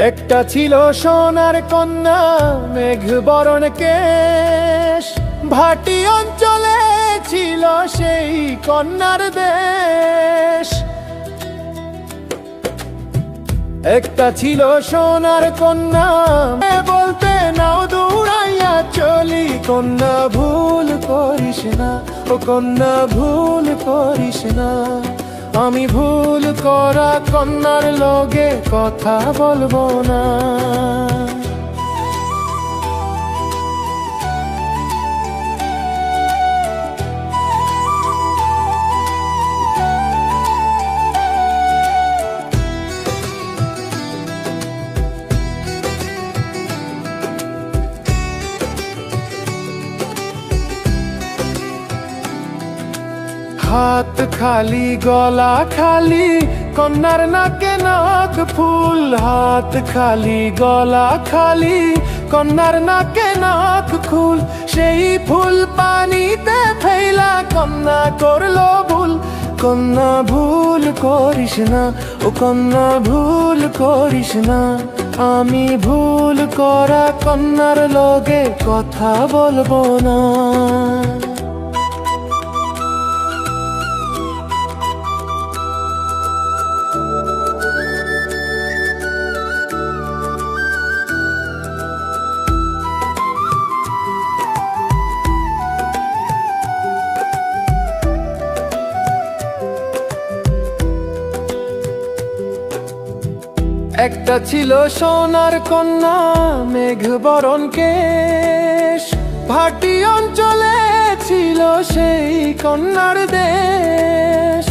একটা ছিল সোনার কন্যা, মেঘ বরণ কেশ, ভাটি অঞ্চলে ছিল সেই কন্যার দেশ। একটা ছিল সোনার কন্যা, বলতে নাও দৌড়াইয়া চলি, কন্যা ভুল করিস না, ও কন্যা ভুল করিস না। আমি ভুল করা কন্যার লগে কথা বলবো না। হাত খালি গলা খালি, কন্যার নাকে নাক ফুল। হাত খালি গলা খালি, কন্যার নাকে নাক ফুল। সেই ফুল পানিতে ফেলা কন্যা করলো ভুল। কন্যা ভুল করিস না, ও কন্যা ভুল করিস না। আমি ভুল করা কন্যার লগে কথা বলবো না। একটা ছিল সোনার কন্যা, মেঘ বরণ কেশ, ভাটি অঞ্চলে ছিল সেই কন্যার দেশ।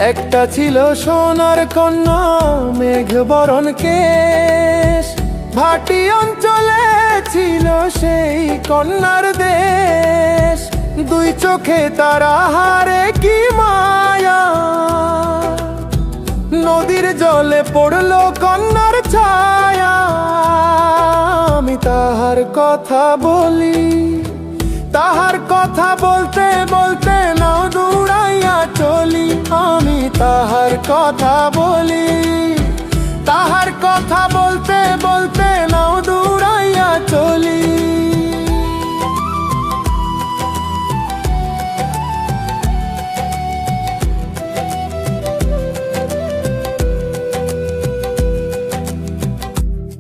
একটা ছিল সোনার কন্যা, মেঘ বরণ কেশ, ভাটি অঞ্চলে ছিল সেই কন্যার দেশ। দুই চোখে তারা হারে কি মায়া, নদীর জলে পড়লো কন্যার ছায়া। আমি তাহার কথা বলি, তাহার কথা বলতে বলতে নাও দৌড়াইয়া চলি। আমি তাহার কথা বলি।